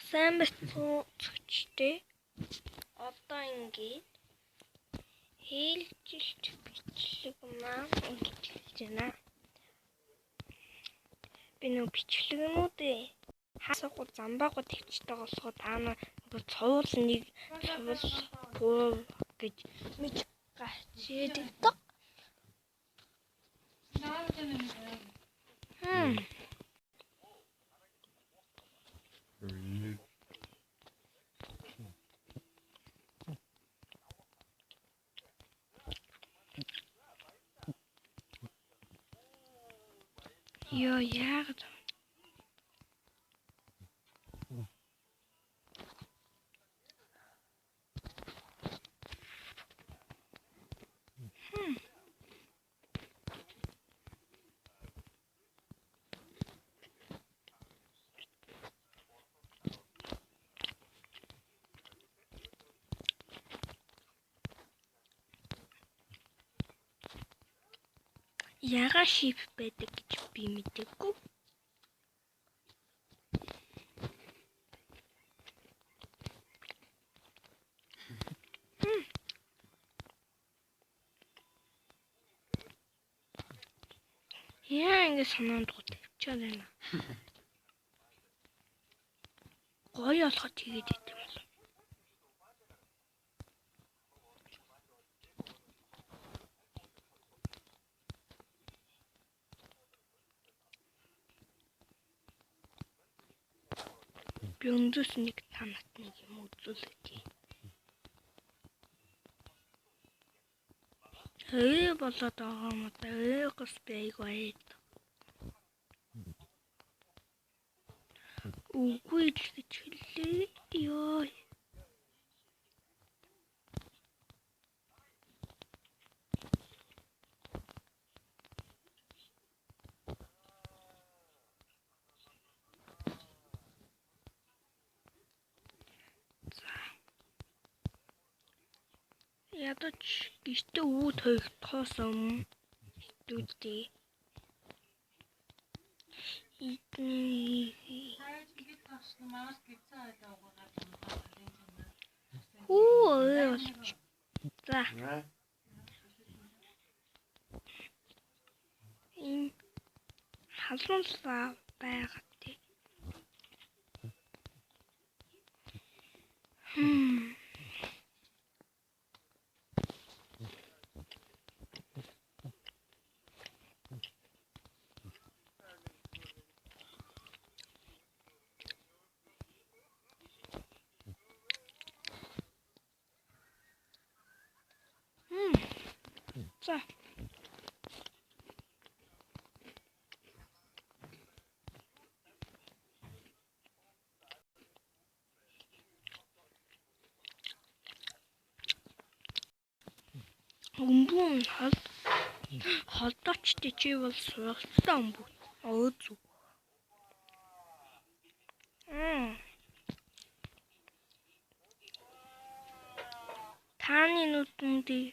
Сайн бацууцчтэй одоо ингээд хэлжилт бичлэг маань ингэж хэлж байна. Би нэг бичлэгнүүдээ хасахгүй замбаагүй тавьчихдаг болохоор та нар цуул нэг цуул гоо гэж мэж гачээдэг. Ёо яагаад яга шип байдаг гэж би мэдээгүй. Яа ингэ санаанд тавьчаад байна. Гоё болоход тэгээд идэв юм бол. Би өндөс нэг танат нэг юм үзүүлээ. Болоод байгаа юм да. Гос байгваа. Үгүй л гэж хэллээ. Ёо. Ядаж гişтээ үүд хоёртохоос өмнө студий за энэ халуунлаа байгаад тий. За. Өмбөн холдоочтой чи бол сургалттай өмбөн. Өөзүү. Тааны нүдэндээ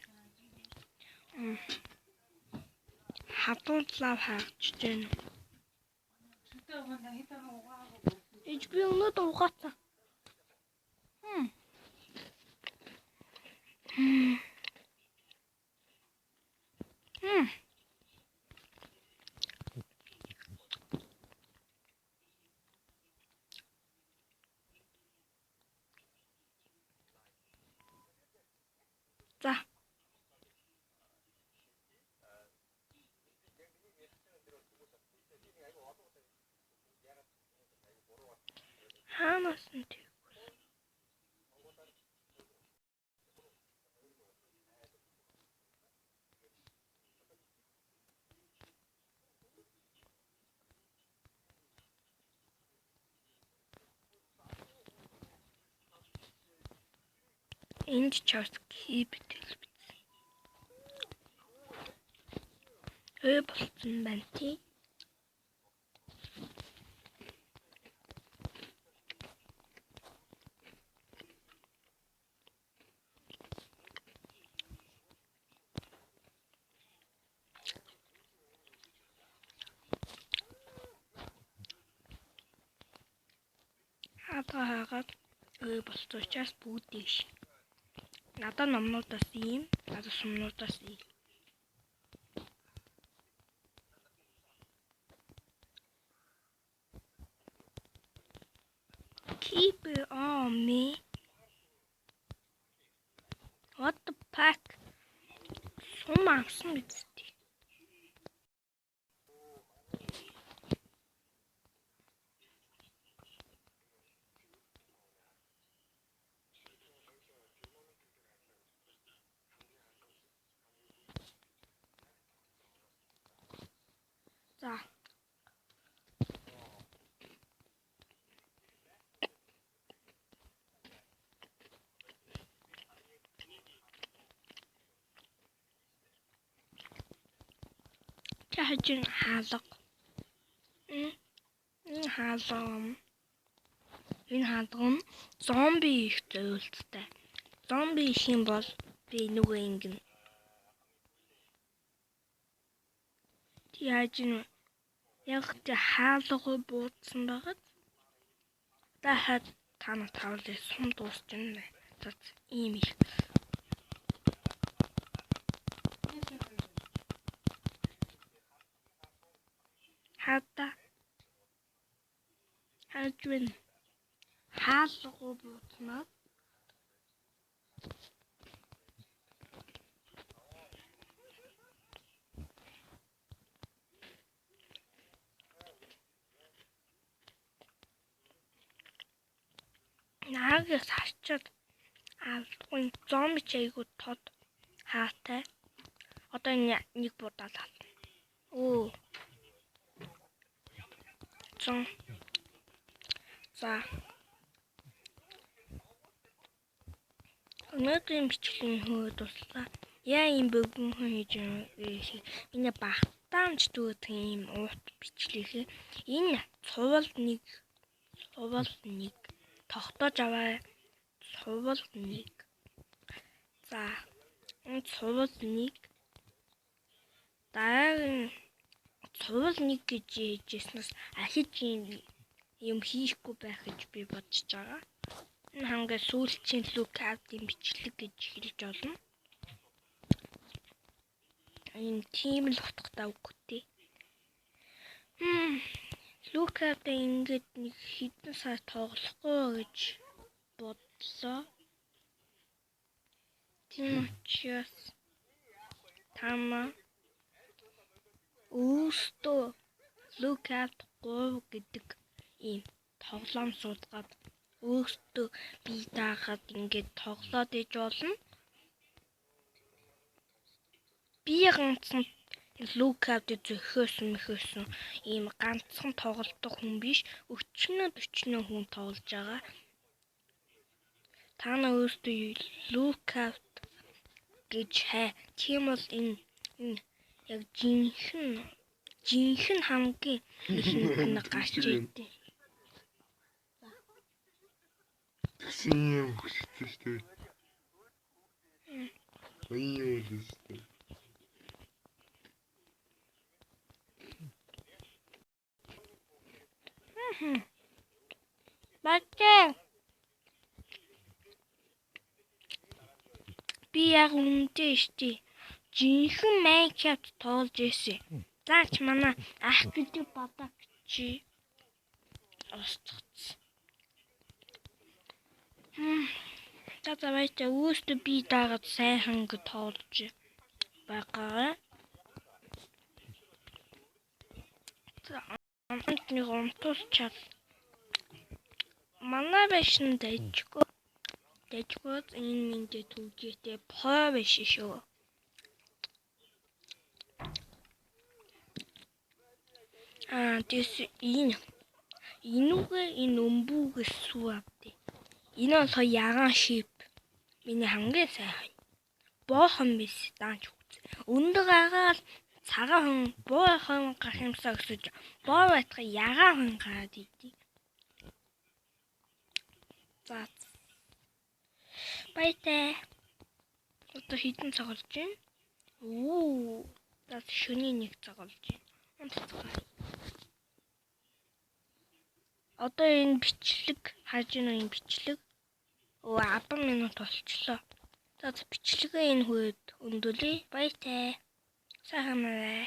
хатууллаа харагдаж байна. Эч би өнөөдөр угаацсан. За. Хаанаас нь тэг. Энд чарт хийбтэл бичсэн. Болсон байна тий. Наадгаа хагаад болсон учраас бүгдийг шиг. Надад номнуудаас ийм, надад сумнуудаас ийм. Keep it on me. What the fuck? Сум авсан биз дээ. За. Чахажин хаалга. Энэ хаалга нь зомби их зөвлөлттэй. Зомби их юм бол би нүгэ ингэн. Яаж нь яг тэ хаалга буудсан байгаад дахиад танаа тавлаа сум дуусчихна. За ийм их. Хата хажвэн хаалга буудснаа наагаас харчаад алдгүй зомби ч айгуу тод хаатай. Одоо нэг будаад ална. Оо. За. Өнөөдрийн бичлэгийн хөөд туслаа. Яа ийм бөгөн хүн хийж байгаа. Энэ багтаамж дүүт ийм уут бичлэгээ. Энэ цувал нэг тогтоож аваа. Цувал нэг. За. Энэ цувал нэг. Дараагийн цувал нэг гэж хэлжсэнээс ахиж юм хийхгүй байх гэж би бодож байгаа. Энэ хамгийн сүүлчийн лукаутын бичлэг гэж хэлж болно. Энэ тийм л утгатай үгтэй. Лукаутаа ингээд нэг хэдэн сар тоглохгүй гэж бодлоо. Тийм учраас тама өөртөө лукаут 3 гэдэг ийм тоглоом суулгаад өөртөө бие даагаад ингээд тоглоод иж болно. Би ганцхан лукаут зөхөөсөн ийм ганцхан тоглолтох хүн биш, 40 хүн тоглож байгаа. Та нар өөртөө лукаут гэж хай. Тийм бол энэ яг жинхэнэ хамгийн ихэнд нь гарч ирдэ. Тэгсэн юм хүсэж штэ. Аяа штэ. Бачаа. Би яг үнэтэй штэ. Жинхэнэ Minecraft тоглож ирсэн. Заач манай ах гэдэг бодоо чи остцсон. Давайте өөртөө би даагаад сайхан ингэ тоглож байгаа. За нэг онтусчаад манай башин дэжгүй энэ минь түүжээтэй про биш шүү. Тэс энэ өмбүүгээс сүү авдээ. Энэ бол ягаан шип. Миний хамгийн сайхан. Боохон биш даанч үз. Өндөр агаал цагаан хүн боохон гарах юмсаа өсөж боо байтга ягаан хүн гараад идэв. За. Баятай. Одоо хитэн цагуулж байна. За шөнийн 1 цагуулж байна. Одоо энэ бичлэг Харж ийн үеийн бичлэг. Өө 10 минут болчихлоо. За бичлэгээ энэ хүрээд өндөлье. Баяртай. Сайхан байна.